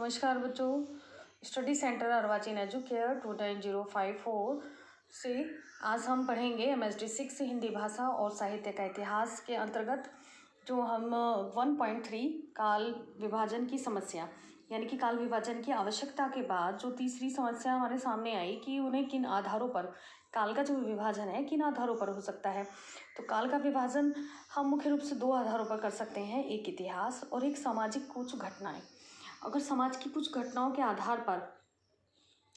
नमस्कार बच्चों, study centre अर्वाचीन educare 29054 से आज हम पढ़ेंगे MSD 6 हिंदी भाषा और साहित्य का इतिहास के अंतर्गत जो हम 1.3 काल विभाजन की समस्या यानी कि काल विभाजन की आवश्यकता के बाद जो तीसरी समस्या हमारे सामने आई कि उन्हें किन आधारों पर काल का जो विभाजन है किन आधारों पर हो सकता है। तो काल का विभाजन हम मुख्य रूप से दो आधारों पर कर सकते हैं, एक इतिहास और एक सामाजिक कुछ घटनाएं। अगर समाज की कुछ घटनाओं के आधार पर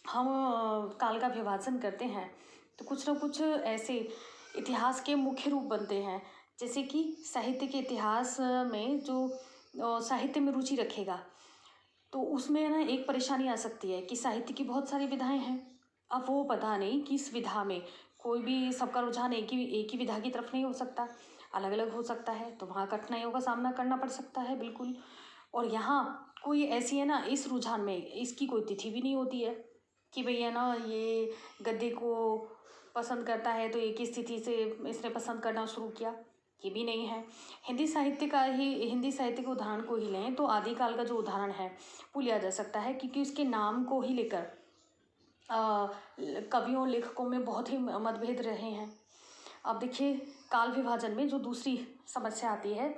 हम काल का विभाजन करते हैं तो कुछ न कुछ ऐसे इतिहास के मुख्य रूप बनते हैं, जैसे कि साहित्य के इतिहास में जो साहित्य में रुचि रखेगा तो उसमें ना एक परेशानी आ सकती है कि साहित्य की बहुत सारी विधाएं हैं। अब वो पता नहीं किस विधा में कोई भी सबका रुझान एक ही विधा की तरफ नहीं हो सकता, अलग अलग हो सकता है, तो वहाँ कठिनाइयों का सामना करना पड़ सकता है बिल्कुल। और यहाँ कोई ऐसी है ना, इस रुझान में इसकी कोई तिथि भी नहीं होती है कि भैया ना ये गद्य को पसंद करता है तो एक ही स्थिति से इसने पसंद करना शुरू किया, ये भी नहीं है। हिंदी साहित्य के उदाहरण को ही लें तो आदिकाल का जो उदाहरण है वो लिया जा सकता है, क्योंकि उसके नाम को ही लेकर कवियों लेखकों में बहुत ही मतभेद रहे हैं। अब देखिए, काल विभाजन में जो दूसरी समस्या आती है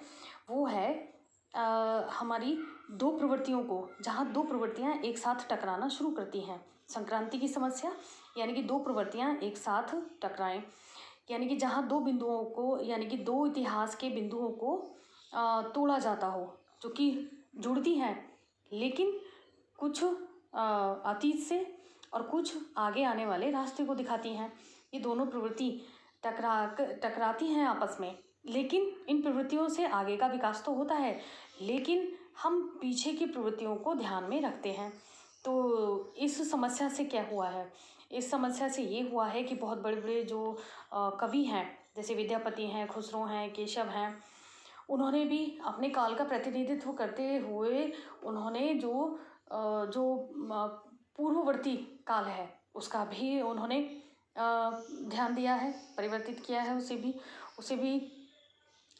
वो है हमारी दो प्रवृत्तियों को, जहाँ दो प्रवृत्तियाँ एक साथ टकराना शुरू करती हैं। संक्रांति की समस्या यानी कि दो प्रवृत्तियाँ एक साथ टकराएं, यानी कि जहाँ दो बिंदुओं को यानी कि दो इतिहास के बिंदुओं को तोड़ा जाता हो, जो कि जुड़ती हैं लेकिन कुछ अतीत से और कुछ आगे आने वाले रास्ते को दिखाती हैं। ये दोनों प्रवृत्ति टकराती हैं आपस में, लेकिन इन प्रवृत्तियों से आगे का विकास तो होता है, लेकिन हम पीछे की प्रवृत्तियों को ध्यान में रखते हैं। तो इस समस्या से क्या हुआ है? इस समस्या से ये हुआ है कि बहुत बड़े बड़े जो कवि हैं, जैसे विद्यापति हैं, खुसरो हैं, केशव हैं, उन्होंने भी अपने काल का प्रतिनिधित्व करते हुए उन्होंने जो पूर्ववर्ती काल है उसका भी उन्होंने ध्यान दिया है, परिवर्तित किया है, उसे भी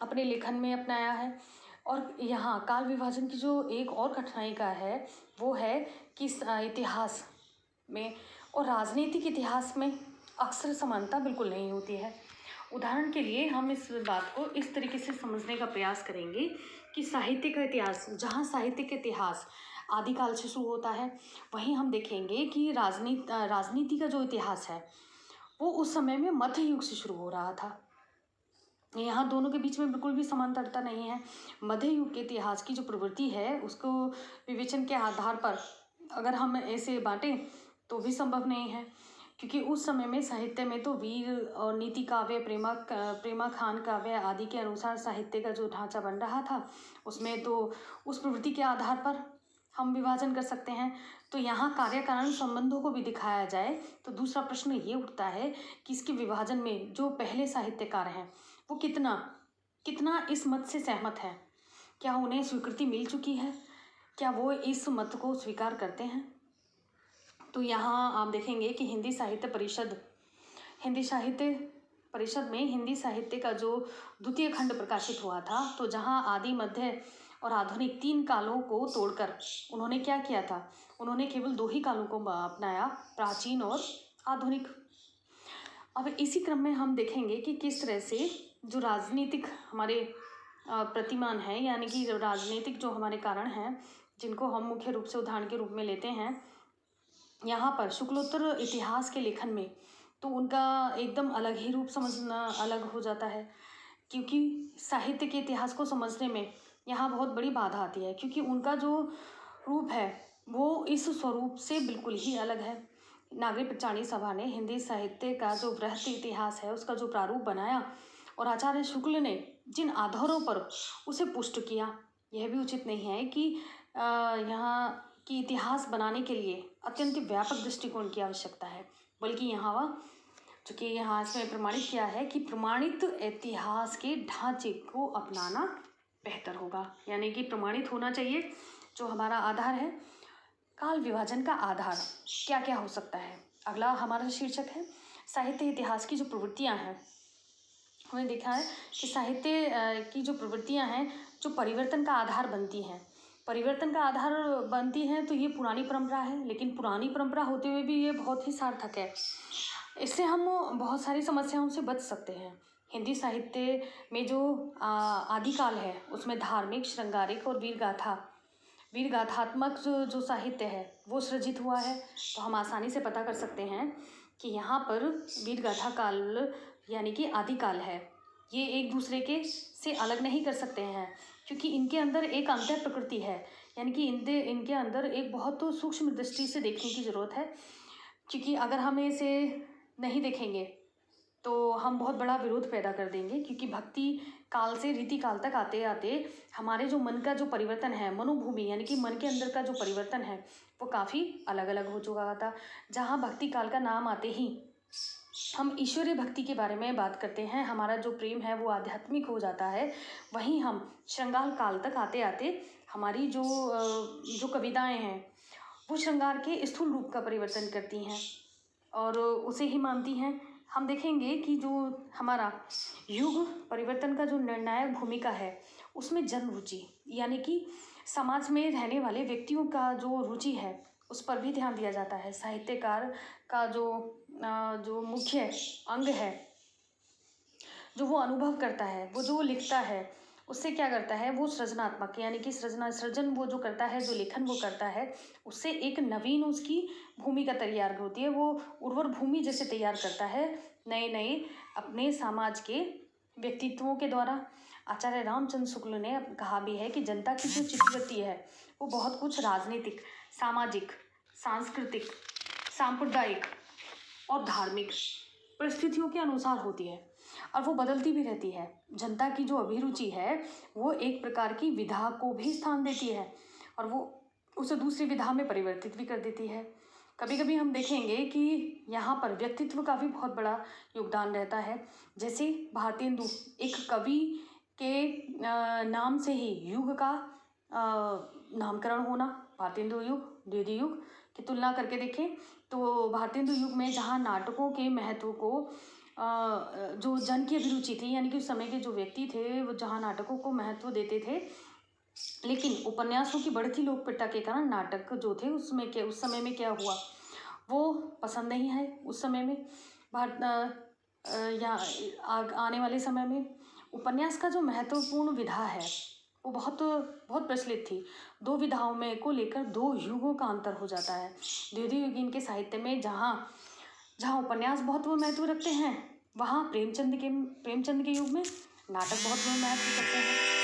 अपने लेखन में अपनाया है। और यहाँ काल विभाजन की जो एक और कठिनाई का है वो है कि इतिहास में और राजनीतिक इतिहास में अक्सर समानता बिल्कुल नहीं होती है। उदाहरण के लिए हम इस बात को इस तरीके से समझने का प्रयास करेंगे कि साहित्य का इतिहास, जहाँ साहित्य का इतिहास आदिकाल से शुरू होता है, वहीं हम देखेंगे कि राजनीति का जो इतिहास है वो उस समय में मध्य युग से शुरू हो रहा था। यहाँ दोनों के बीच में बिल्कुल भी समांतरता नहीं है। मध्य युग के इतिहास की जो प्रवृत्ति है उसको विवेचन के आधार पर अगर हम ऐसे बांटें तो भी संभव नहीं है, क्योंकि उस समय में साहित्य में तो वीर और नीति काव्य, प्रेमाखान काव्य आदि के अनुसार साहित्य का जो ढांचा बन रहा था उसमें तो उस प्रवृत्ति के आधार पर हम विभाजन कर सकते हैं। तो यहाँ कार्य कारण संबंधों को भी दिखाया जाए तो दूसरा प्रश्न ये उठता है कि इसके विभाजन में जो पहले साहित्यकार हैं वो कितना इस मत से सहमत है, क्या उन्हें स्वीकृति मिल चुकी है, क्या वो इस मत को स्वीकार करते हैं। तो यहाँ आप देखेंगे कि हिंदी साहित्य परिषद में हिंदी साहित्य का जो द्वितीय खंड प्रकाशित हुआ था, तो जहाँ आदि, मध्य और आधुनिक तीन कालों को तोड़कर उन्होंने क्या किया था, उन्होंने केवल दो ही कालों को अपनाया, प्राचीन और आधुनिक। अब इसी क्रम में हम देखेंगे कि किस तरह से जो राजनीतिक हमारे प्रतिमान हैं, यानी कि राजनीतिक जो हमारे कारण हैं जिनको हम मुख्य रूप से उदाहरण के रूप में लेते हैं, यहाँ पर शुक्लोत्तर इतिहास के लेखन में तो उनका एकदम अलग ही रूप समझना अलग हो जाता है, क्योंकि साहित्य के इतिहास को समझने में यहाँ बहुत बड़ी बाधा आती है, क्योंकि उनका जो रूप है वो इस स्वरूप से बिल्कुल ही अलग है। नागरिक पंचाणी सभा ने हिंदी साहित्य का जो वृहत इतिहास है उसका जो प्रारूप बनाया और आचार्य शुक्ल ने जिन आधारों पर उसे पुष्ट किया, यह भी उचित नहीं है कि यहाँ की इतिहास बनाने के लिए अत्यंत व्यापक दृष्टिकोण की आवश्यकता है, बल्कि यहाँ चूँकि यहाँ इसमें प्रमाणित किया है कि प्रमाणित इतिहास के ढांचे को अपनाना बेहतर होगा, यानी कि प्रमाणित होना चाहिए जो हमारा आधार है। काल विभाजन का आधार क्या क्या हो सकता है? अगला हमारा शीर्षक है साहित्य इतिहास की जो प्रवृत्तियाँ हैं। हमने देखा है कि साहित्य की जो प्रवृत्तियाँ हैं जो परिवर्तन का आधार बनती हैं, परिवर्तन का आधार बनती हैं तो ये पुरानी परंपरा है, लेकिन पुरानी परंपरा होते हुए भी ये बहुत ही सार्थक है। इससे हम बहुत सारी समस्याओं से बच सकते हैं। हिंदी साहित्य में जो आदिकाल है उसमें धार्मिक, श्रृंगारिक और वीर गाथात्मक जो साहित्य है वो सृजित हुआ है। तो हम आसानी से पता कर सकते हैं कि यहाँ पर वीर गाथा काल यानी कि आदिकाल है। ये एक दूसरे के से अलग नहीं कर सकते हैं, क्योंकि इनके अंदर एक अंतः प्रकृति है, यानी कि इनके अंदर एक बहुत सूक्ष्म दृष्टि से देखने की ज़रूरत है। क्योंकि अगर हम इसे नहीं देखेंगे तो हम बहुत बड़ा विरोध पैदा कर देंगे, क्योंकि भक्ति काल से रीति काल तक आते आते हमारे जो मन का जो परिवर्तन है, मनोभूमि यानी कि मन के अंदर का जो परिवर्तन है वो काफ़ी अलग अलग हो चुका था। जहाँ भक्ति काल का नाम आते ही हम ईश्वरीय भक्ति के बारे में बात करते हैं, हमारा जो प्रेम है वो आध्यात्मिक हो जाता है। वहीं हम श्रृंगार काल तक आते आते हमारी जो कविताएं हैं वो श्रृंगार के स्थूल रूप का परिवर्तन करती हैं और उसे ही मानती हैं। हम देखेंगे कि जो हमारा युग परिवर्तन का जो निर्णायक भूमिका है उसमें जन रुचि यानी कि समाज में रहने वाले व्यक्तियों का जो रुचि है उस पर भी ध्यान दिया जाता है। साहित्यकार का जो मुख्य अंग है, जो वो अनुभव करता है, वो जो लिखता है, उससे क्या करता है, वो सृजनात्मक यानी कि सृजन वो जो करता है, जो लेखन वो करता है, उससे एक नवीन उसकी भूमिका तैयार होती है। वो उर्वर भूमि जैसे तैयार करता है नए नए अपने समाज के व्यक्तित्वों के द्वारा। आचार्य रामचंद्र शुक्ल ने कहा भी है कि जनता की जो चित्तवृत्ति है वो बहुत कुछ राजनीतिक, सामाजिक, सांस्कृतिक, सांप्रदायिक और धार्मिक परिस्थितियों के अनुसार होती है और वो बदलती भी रहती है। जनता की जो अभिरुचि है वो एक प्रकार की विधा को भी स्थान देती है और वो उसे दूसरी विधा में परिवर्तित भी कर देती है। कभी कभी हम देखेंगे कि यहाँ पर व्यक्तित्व का भी बहुत बड़ा योगदान रहता है। जैसे भारतेंदु, एक कवि के नाम से ही युग का नामकरण होना। भारतेंदु युग, द्वितीय युग की तुलना करके देखें तो भारतेंदु युग में जहाँ नाटकों के महत्व को जो जन की अभिरुचि थी यानी कि उस समय के जो व्यक्ति थे वो जहाँ नाटकों को महत्व देते थे, लेकिन उपन्यासों की बढ़ती लोकप्रियता के कारण नाटक जो थे उस समय में क्या हुआ वो पसंद नहीं है। उस समय में आने वाले समय में उपन्यास का जो महत्वपूर्ण विधा है वो बहुत बहुत प्रचलित थी। दो विधाओं में को लेकर दो युगों का अंतर हो जाता है। द्वितीय युगीन के साहित्य में जहाँ उपन्यास बहुत महत्व रखते हैं, वहाँ प्रेमचंद के युग में नाटक बहुत महत्व रखते हैं।